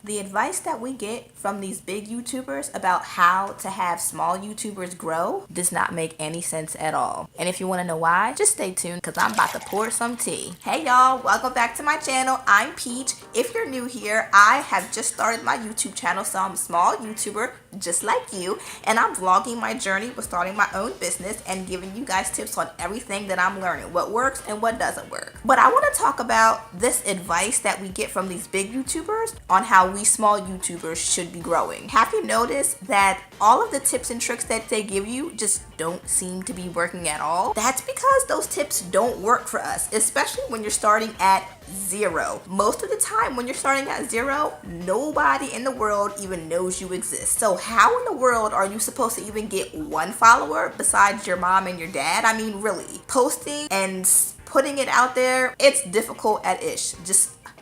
The advice that we get from these big YouTubers about how to have small YouTubers grow does not make any sense at all. And if you want to know why, just stay tuned because I'm about to pour some tea. Hey y'all, welcome back to my channel. I'm Peach. If you're new here, I have just started my YouTube channel, so I'm a small YouTuber just like you, and I'm vlogging my journey with starting my own business and giving you guys tips on everything that I'm learning, what works and what doesn't work. But I want to talk about this advice that we get from these big YouTubers on how we small YouTubers should be growing. Have you noticed that all of the tips and tricks that they give you just don't seem to be working at all? That's because those tips don't work for us, especially when you're starting at zero. Most of the time when you're starting at zero, nobody in the world even knows you exist. So how in the world are you supposed to even get one follower besides your mom and your dad? I mean, really, posting and putting it out there, it's difficult at ish.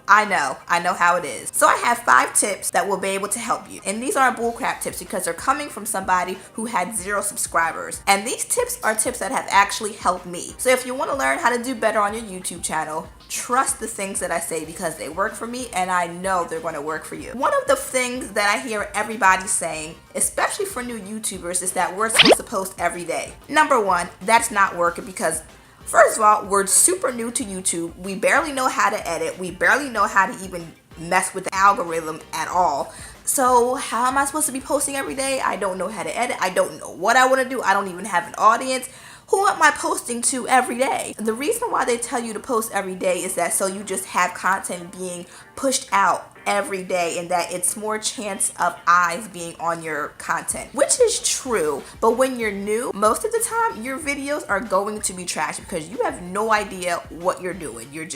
I know how it is. So I have 5 tips that will be able to help you. And these aren't bullcrap tips because they're coming from somebody who had 0 subscribers. And these tips are tips that have actually helped me. So if you want to learn how to do better on your YouTube channel, trust the things that I say because they work for me and I know they're going to work for you. One of the things that I hear everybody saying, especially for new YouTubers, is that we're supposed to post every day. Number 1, that's not working because first of all, we're super new to YouTube. We barely know how to edit. We barely know how to even mess with the algorithm at all. So how am I supposed to be posting every day? I don't know how to edit. I don't know what I want to do. I don't even have an audience. Who am I posting to every day? The reason why they tell you to post every day is that so you just have content being pushed out every day and that it's more chance of eyes being on your content, which is true. But when you're new, most of the time your videos are going to be trash because you have no idea what you're doing. You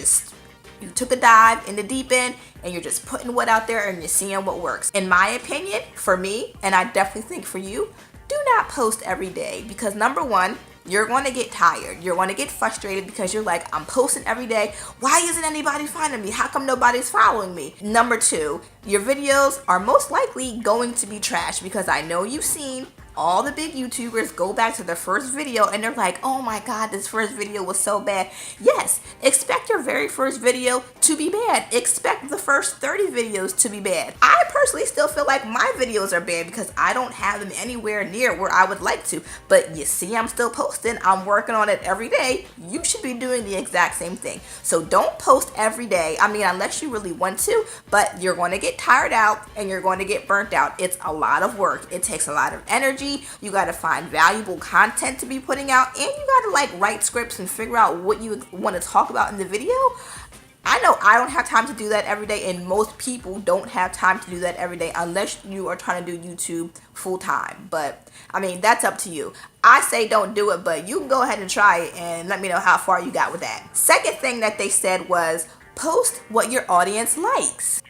took a dive in the deep end and you're just putting what out there and you're seeing what works. In my opinion, for me, and I definitely think for you, do not post every day because number 1, you're going to get tired. You're going to get frustrated because you're like, I'm posting every day. Why isn't anybody finding me? How come nobody's following me? Number 2, your videos are most likely going to be trash because I know you've seen all the big YouTubers go back to their first video and they're like, oh my God, this first video was so bad. Yes, expect your very first video to be bad. Expect the first 30 videos to be bad. I personally still feel like my videos are bad because I don't have them anywhere near where I would like to. But you see, I'm still posting. I'm working on it every day. You should be doing the exact same thing. So don't post every day. I mean, unless you really want to, but you're going to get tired out and you're going to get burnt out. It's a lot of work. It takes a lot of energy. You got to find valuable content to be putting out, and you got to like write scripts and figure out what you want to talk about in the video. I know I don't have time to do that every day, and most people don't have time to do that every day unless you are trying to do YouTube full time. But I mean, that's up to you. I say don't do it, but you can go ahead and try it and let me know how far you got with that. Second thing that they said was post what your audience likes.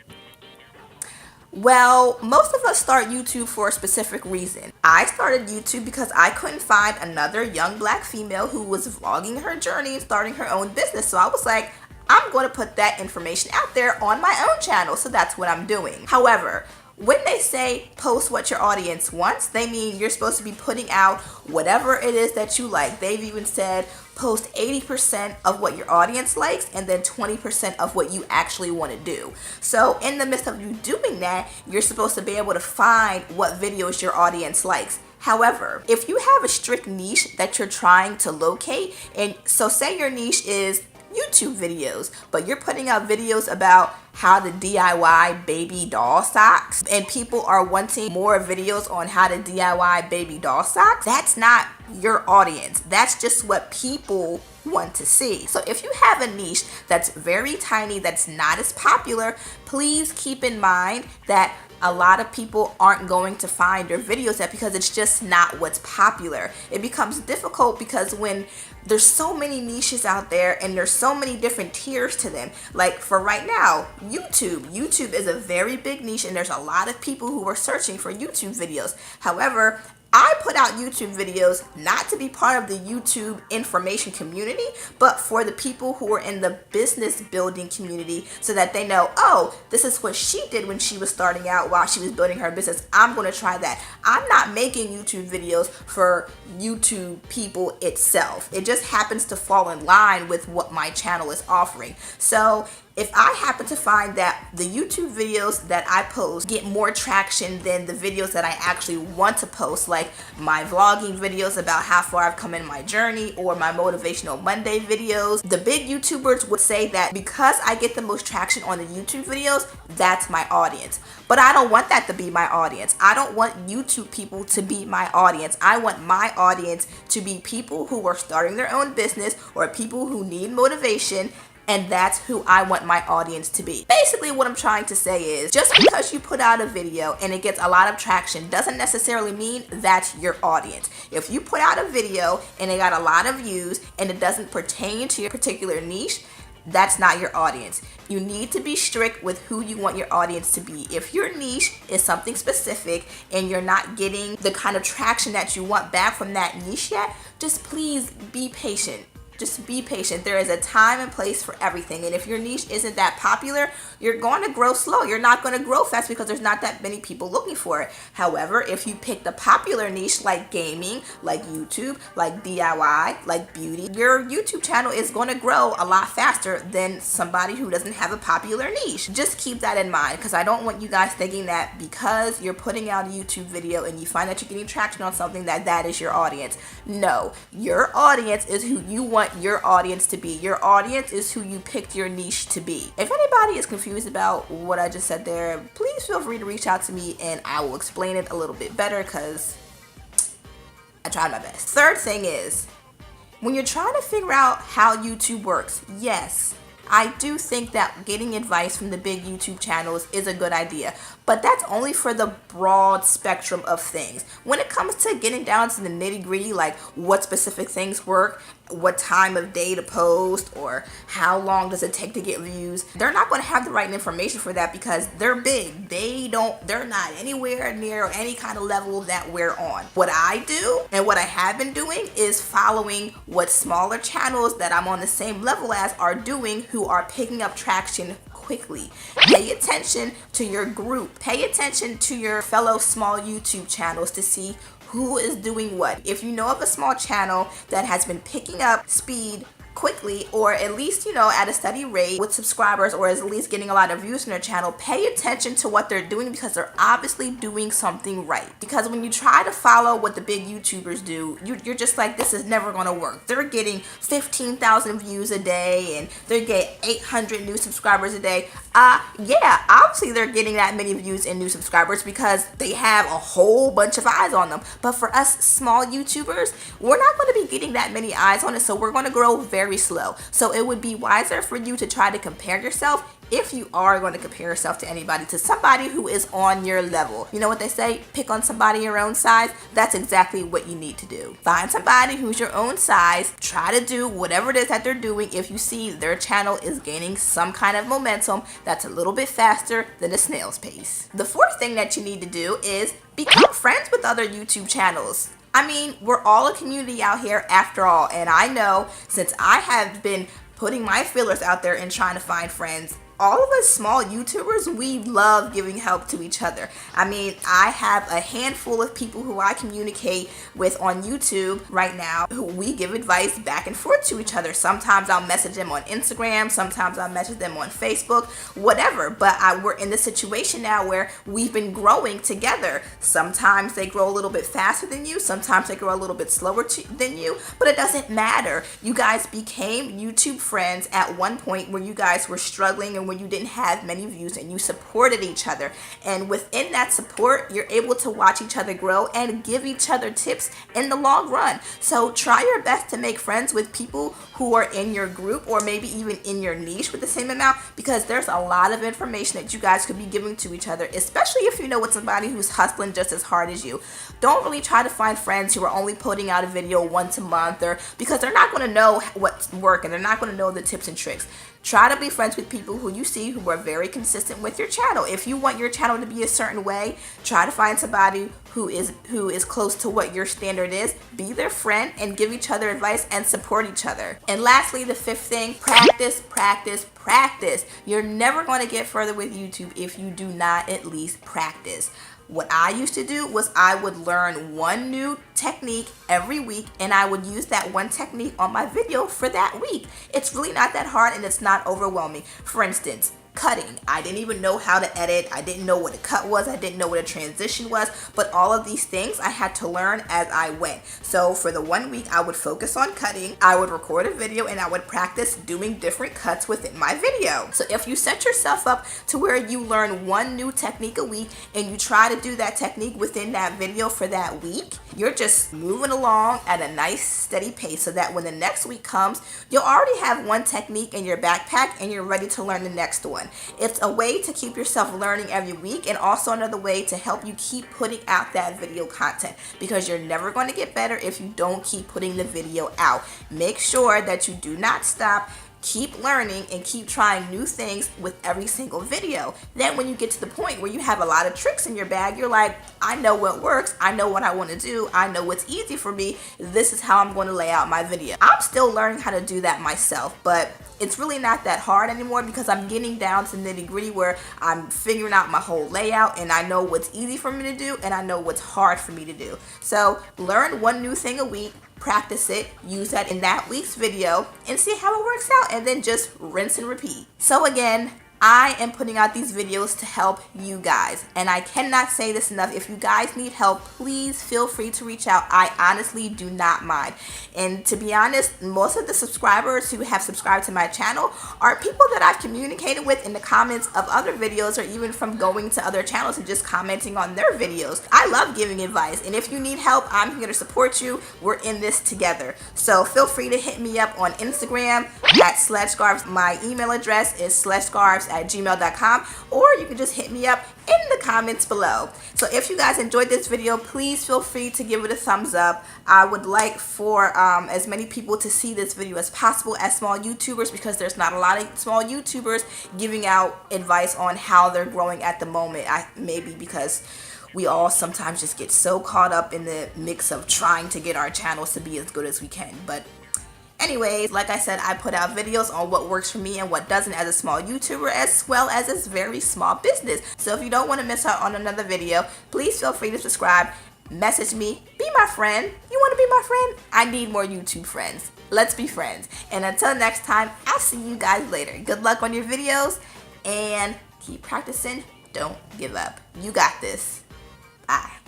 Well, most of us start YouTube for a specific reason. I started YouTube because I couldn't find another young black female who was vlogging her journey and starting her own business. So I was like, I'm going to put that information out there on my own channel. So that's what I'm doing. However, when they say post what your audience wants, they mean you're supposed to be putting out whatever it is that you like. They've even said post 80% of what your audience likes and then 20% of what you actually want to do. So in the midst of you doing that, you're supposed to be able to find what videos your audience likes. However, if you have a strict niche that you're trying to locate, and so say your niche is YouTube videos, but you're putting out videos about how to DIY baby doll socks and people are wanting more videos on how to DIY baby doll socks, that's not your audience. That's just what people want to see. So if you have a niche that's very tiny, that's not as popular, please keep in mind that a lot of people aren't going to find your videos because it's just not what's popular. It becomes difficult because when there's so many niches out there and there's so many different tiers to them. Like for right now, YouTube is a very big niche and there's a lot of people who are searching for YouTube videos. However, I put out YouTube videos not to be part of the YouTube information community, but for the people who are in the business building community so that they know, oh, this is what she did when she was starting out while she was building her business. I'm going to try that. I'm not making YouTube videos for YouTube people itself. It just happens to fall in line with what my channel is offering. So If I happen to find that the YouTube videos that I post get more traction than the videos that I actually want to post, like my vlogging videos about how far I've come in my journey, or my motivational Monday videos, the big YouTubers would say that because I get the most traction on the YouTube videos, that's my audience. But I don't want that to be my audience. I don't want YouTube people to be my audience. I want my audience to be people who are starting their own business or people who need motivation, and that's who I want my audience to be. Basically, what I'm trying to say is, just because you put out a video and it gets a lot of traction doesn't necessarily mean that's your audience. If you put out a video and it got a lot of views and it doesn't pertain to your particular niche, that's not your audience. You need to be strict with who you want your audience to be. If your niche is something specific and you're not getting the kind of traction that you want back from that niche yet, just please be patient. Just be patient. There is a time and place for everything. And if your niche isn't that popular, you're going to grow slow. You're not going to grow fast because there's not that many people looking for it. However, if you pick the popular niche like gaming, like YouTube, like DIY, like beauty, your YouTube channel is going to grow a lot faster than somebody who doesn't have a popular niche. Just keep that in mind, because I don't want you guys thinking that because you're putting out a YouTube video and you find that you're getting traction on something that is your audience. No, your audience is who you want your audience to be. Your audience is who you picked your niche to be. If anybody is confused about what I just said there, please feel free to reach out to me and I will explain it a little bit better, because I tried my best. Third thing is, when you're trying to figure out how YouTube works, yes, I do think that getting advice from the big YouTube channels is a good idea, but that's only for the broad spectrum of things. When it comes to getting down to the nitty-gritty, like what specific things work, what time of day to post, or how long does it take to get views, they're not going to have the right information for that, because they're big. They're not anywhere near any kind of level that we're on. What I do and what I have been doing is following what smaller channels that I'm on the same level as are doing, who are picking up traction quickly. Pay attention to your group. Pay attention to your fellow small YouTube channels to see who is doing what. If you know of a small channel that has been picking up speed quickly, or at least, at a steady rate with subscribers, or is at least getting a lot of views on their channel, pay attention to what they're doing, because they're obviously doing something right. Because when you try to follow what the big YouTubers do, you're just like, this is never going to work. They're getting 15,000 views a day and they get 800 new subscribers a day. Yeah, obviously they're getting that many views and new subscribers because they have a whole bunch of eyes on them. But for us small YouTubers, we're not going to be getting that many eyes on it, so we're going to grow very slow. So it would be wiser for you to try to compare yourself, if you are going to compare yourself to anybody, to somebody who is on your level. You know what they say? Pick on somebody your own size. That's exactly what you need to do. Find somebody who's your own size. Try to do whatever it is that they're doing. If you see their channel is gaining some kind of momentum that's a little bit faster than a snail's pace. The fourth thing that you need to do is become friends with other YouTube channels. I mean, we're all a community out here after all, and I know, since I have been putting my feelers out there and trying to find friends, all of us small YouTubers, we love giving help to each other. I mean, I have a handful of people who I communicate with on YouTube right now, who we give advice back and forth to each other. Sometimes I'll message them on Instagram, sometimes I'll message them on Facebook, whatever. But we're in the situation now where we've been growing together. Sometimes they grow a little bit faster than you, sometimes they grow a little bit slower than you, but it doesn't matter. You guys became YouTube friends at one point where you guys were struggling and when you didn't have many views, and you supported each other. And within that support, you're able to watch each other grow and give each other tips in the long run. So try your best to make friends with people who are in your group, or maybe even in your niche with the same amount, because there's a lot of information that you guys could be giving to each other, especially if you know it's somebody who's hustling just as hard as you. Don't really try to find friends who are only putting out a video once a month, or because they're not going to know what's working, they're not going to know the tips and tricks. Try to be friends with people who you see who are very consistent with your channel. If you want your channel to be a certain way, try to find somebody who is close to what your standard is. Be their friend and give each other advice and support each other. And lastly, the fifth thing, practice, practice, practice. You're never going to get further with YouTube if you do not at least practice. What I used to do was I would learn one new technique every week, and I would use that one technique on my video for that week. It's really not that hard, and it's not overwhelming. For instance, cutting. I didn't even know how to edit. I didn't know what a cut was. I didn't know what a transition was. But all of these things I had to learn as I went. So for the 1 week, I would focus on cutting. I would record a video and I would practice doing different cuts within my video. So if you set yourself up to where you learn one new technique a week and you try to do that technique within that video for that week, you're just moving along at a nice steady pace so that when the next week comes, you'll already have one technique in your backpack and you're ready to learn the next one. It's a way to keep yourself learning every week, and also another way to help you keep putting out that video content, because you're never going to get better if you don't keep putting the video out. Make sure that you do not stop. Keep learning and keep trying new things with every single video. Then when you get to the point where you have a lot of tricks in your bag, you're like, I know what works, I know what I want to do, I know what's easy for me, this is how I'm going to lay out my video. I'm still learning how to do that myself, but it's really not that hard anymore because I'm getting down to nitty-gritty where I'm figuring out my whole layout, and I know what's easy for me to do and I know what's hard for me to do. So learn one new thing a week, practice it, use that in that week's video, and see how it works out, and then just rinse and repeat. So again, I am putting out these videos to help you guys, and I cannot say this enough. If you guys need help, please feel free to reach out. I honestly do not mind. And to be honest, most of the subscribers who have subscribed to my channel are people that I've communicated with in the comments of other videos, or even from going to other channels and just commenting on their videos. I love giving advice, and if you need help, I'm here to support you. We're in this together. So feel free to hit me up on Instagram at SledgeGarbs. My email address is sledgegarbs@gmail.com, or you can just hit me up in the comments below. So if you guys enjoyed this video, please feel free to give it a thumbs up. I would like for as many people to see this video as possible as small YouTubers, because there's not a lot of small YouTubers giving out advice on how they're growing at the moment. Maybe because we all sometimes just get so caught up in the mix of trying to get our channels to be as good as we can. But anyways, like I said, I put out videos on what works for me and what doesn't as a small YouTuber, as well as a very small business. So if you don't want to miss out on another video, please feel free to subscribe, message me, be my friend. You want to be my friend? I need more YouTube friends. Let's be friends. And until next time, I'll see you guys later. Good luck on your videos, and keep practicing. Don't give up. You got this. Bye.